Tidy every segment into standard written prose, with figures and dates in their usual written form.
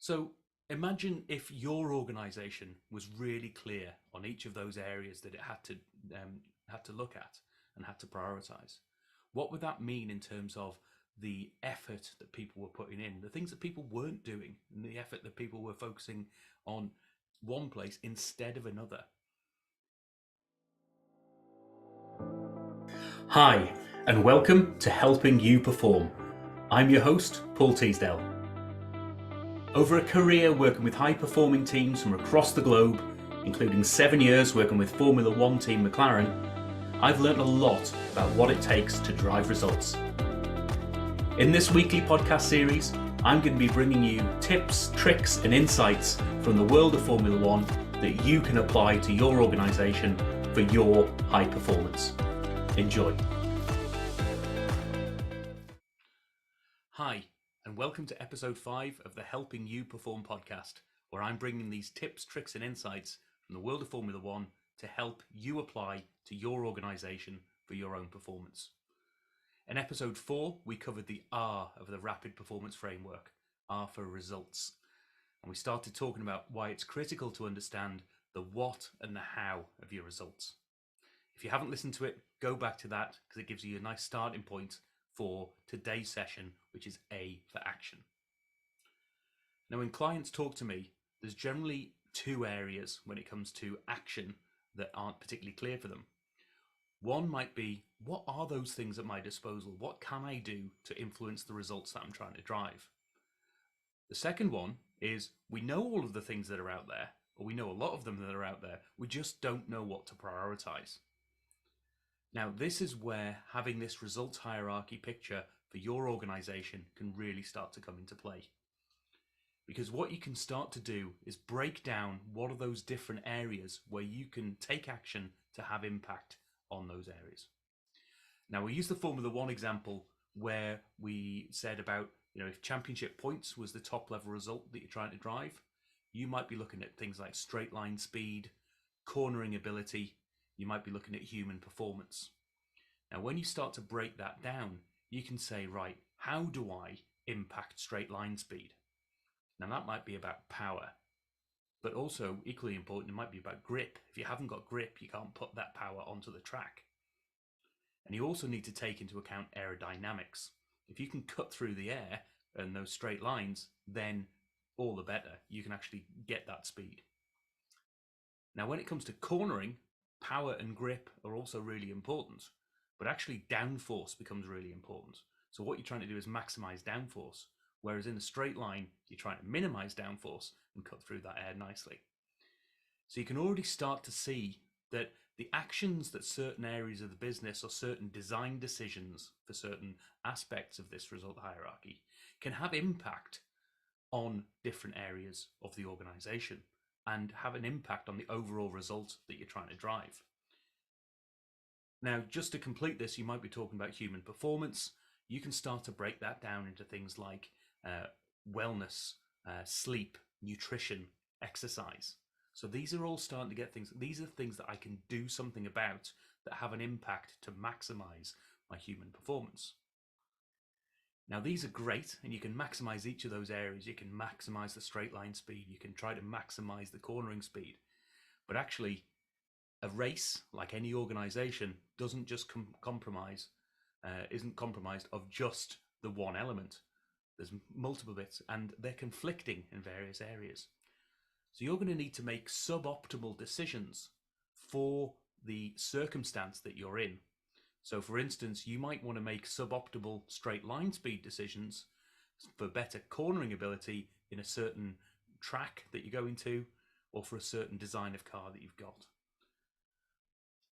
So imagine if your organization was really clear on each of those areas that it had to look at and had to prioritize. What would that mean in terms of the effort that people were putting in, the things that people weren't doing, and the effort that people were focusing on one place instead of another? Hi, and welcome to Helping You Perform. I'm your host, Paul Teasdale. Over a career working with high-performing teams from across the globe, including 7 years working with Formula One team McLaren, I've learned a lot about what it takes to drive results. In this weekly podcast series, I'm going to be bringing you tips, tricks, and insights from the world of Formula One that you can apply to your organisation for your high performance. Enjoy. Hi, and welcome to episode 5 of the Helping You Perform podcast, where I'm bringing these tips, tricks, and insights from the world of Formula One to help you apply to your organisation for your own performance. In episode 4, we covered the R of the Rapid Performance Framework, R for results. And we started talking about why it's critical to understand the what and the how of your results. If you haven't listened to it, go back to that because it gives you a nice starting point for today's session, which is A for action. Now, when clients talk to me, there's generally two areas when it comes to action that aren't particularly clear for them. One might be, what are those things at my disposal? What can I do to influence the results that I'm trying to drive? The second one is, we know all of the things that are out there, or we know a lot of them that are out there, we just don't know what to prioritize. Now, this is where having this results hierarchy picture for your organization can really start to come into play. Because what you can start to do is break down what are those different areas where you can take action to have impact on those areas. Now, we use the Formula One example where we said about, if championship points was the top level result that you're trying to drive, you might be looking at things like straight line speed, cornering ability, you might be looking at human performance. Now, when you start to break that down, you can say, right, how do I impact straight line speed? Now, that might be about power, but also equally important, it might be about grip. If you haven't got grip, you can't put that power onto the track. And you also need to take into account aerodynamics. If you can cut through the air and those straight lines, then all the better. You can actually get that speed. Now, when it comes to cornering, power and grip are also really important, but actually downforce becomes really important. So what you're trying to do is maximize downforce, whereas in a straight line, you're trying to minimize downforce and cut through that air nicely. So you can already start to see that the actions that certain areas of the business or certain design decisions for certain aspects of this result hierarchy can have impact on different areas of the organization and have an impact on the overall result that you're trying to drive. Now, just to complete this, you might be talking about human performance. You can start to break that down into things like wellness, sleep, nutrition, exercise. So these are all starting to get things. These are things that I can do something about that have an impact to maximize my human performance. Now, these are great, and you can maximize each of those areas. You can maximize the straight line speed. You can try to maximize the cornering speed. But actually, a race, like any organization, doesn't just isn't compromised of just the one element. There's multiple bits, and they're conflicting in various areas. So you're going to need to make suboptimal decisions for the circumstance that you're in. So for instance, you might want to make suboptimal straight line speed decisions for better cornering ability in a certain track that you're going to, or for a certain design of car that you've got.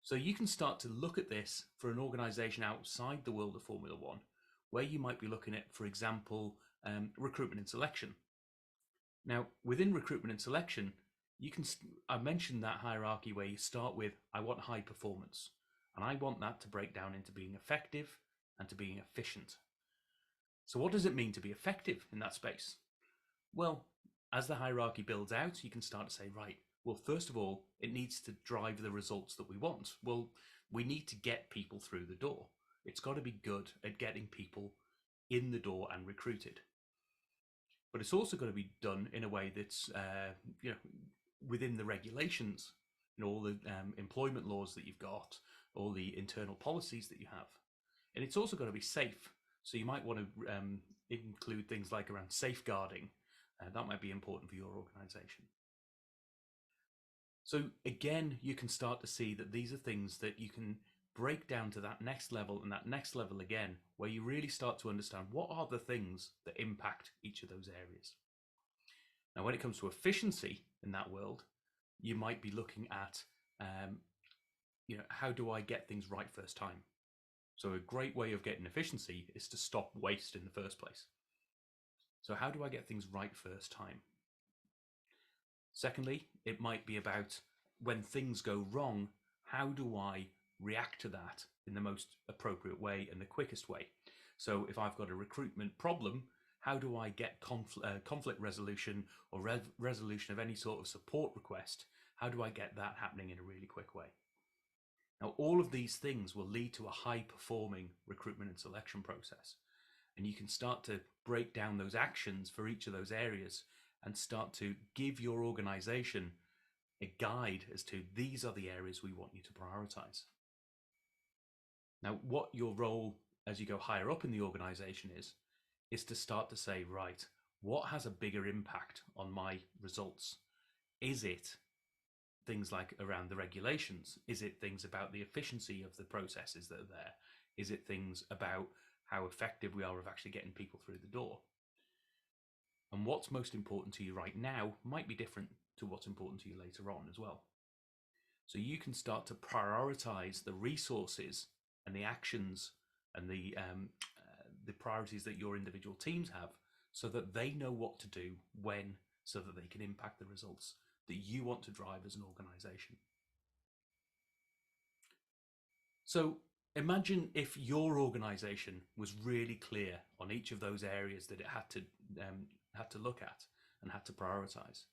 So you can start to look at this for an organization outside the world of Formula One, where you might be looking at, for example, recruitment and selection. Now, within recruitment and selection, I mentioned that hierarchy where you start with, I want high performance. And I want that to break down into being effective and to being efficient. So what does it mean to be effective in that space? Well, as the hierarchy builds out, you can start to say, right, well, first of all, it needs to drive the results that we want. Well, we need to get people through the door. It's got to be good at getting people in the door and recruited. But it's also got to be done in a way that's within the regulations, all the employment laws that you've got, all the internal policies that you have. And it's also got to be safe. So you might want to include things like around safeguarding. That might be important for your organization. So again, you can start to see that these are things that you can break down to that next level and that next level again, where you really start to understand what are the things that impact each of those areas. Now, when it comes to efficiency in that world, you might be looking at, how do I get things right first time? So a great way of getting efficiency is to stop waste in the first place. So how do I get things right first time? Secondly, it might be about when things go wrong, how do I react to that in the most appropriate way and the quickest way? So if I've got a recruitment problem, how do I get conflict resolution or resolution of any sort of support request? How do I get that happening in a really quick way? Now, all of these things will lead to a high-performing recruitment and selection process. And you can start to break down those actions for each of those areas and start to give your organization a guide as to these are the areas we want you to prioritize. Now, what your role as you go higher up in the organization is to start to say, right, what has a bigger impact on my results? Is it things like around the regulations? Is it things about the efficiency of the processes that are there? Is it things about how effective we are of actually getting people through the door? And what's most important to you right now might be different to what's important to you later on as well. So you can start to prioritize the resources and the actions and the priorities that your individual teams have, so that they know what to do when, so that they can impact the results that you want to drive as an organization. So imagine if your organization was really clear on each of those areas that it had to look at and had to prioritize.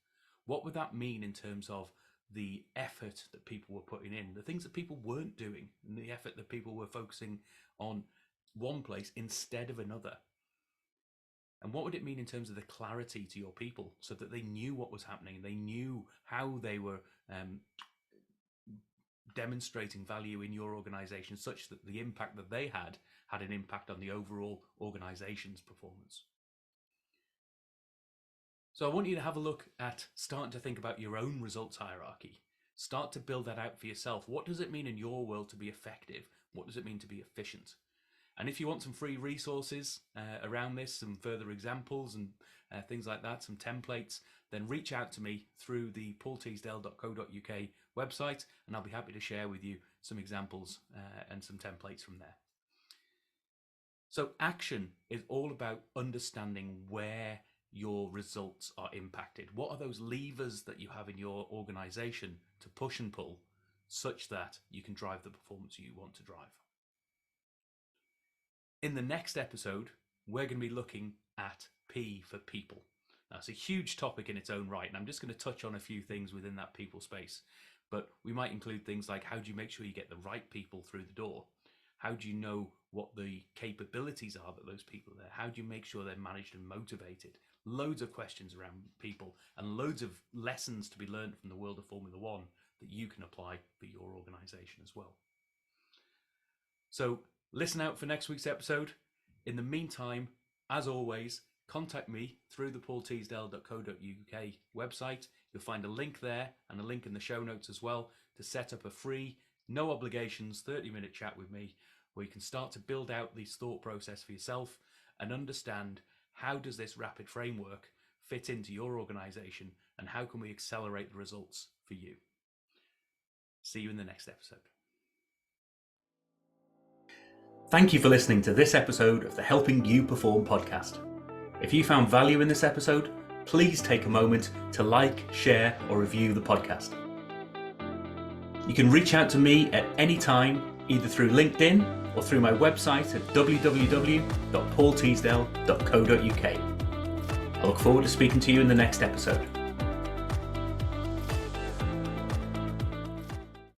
What would that mean in terms of the effort that people were putting in, the things that people weren't doing, and the effort that people were focusing on one place instead of another? And what would it mean in terms of the clarity to your people, so that they knew what was happening, they knew how they were demonstrating value in your organization, such that the impact that they had an impact on the overall organization's performance? So I want you to have a look at starting to think about your own results hierarchy. Start to build that out for yourself. What does it mean in your world to be effective? What does it mean to be efficient? And if you want some free resources around this, some further examples and things like that, some templates, then reach out to me through the paulteasdale.co.uk website, and I'll be happy to share with you some examples and some templates from there. So action is all about understanding where your results are impacted. What are those levers that you have in your organization to push and pull, such that you can drive the performance you want to drive? In the next episode, we're going to be looking at P for people. Now, it's a huge topic in its own right, and I'm just going to touch on a few things within that people space. But we might include things like, how do you make sure you get the right people through the door? How do you know what the capabilities are that those people are there? How do you make sure they're managed and motivated? Loads of questions around people and loads of lessons to be learned from the world of Formula One that you can apply for your organization as well. So listen out for next week's episode. In the meantime, as always, contact me through the paulteasdale.co.uk website. You'll find a link there and a link in the show notes as well to set up a free, no obligations, 30-minute chat with me, where you can start to build out this thought process for yourself and understand, how does this rapid framework fit into your organization, and how can we accelerate the results for you? See you in the next episode. Thank you for listening to this episode of the Helping You Perform podcast. If you found value in this episode, please take a moment to like, share, or review the podcast. You can reach out to me at any time, either through LinkedIn or through my website at www.paulteasdale.co.uk. I look forward to speaking to you in the next episode.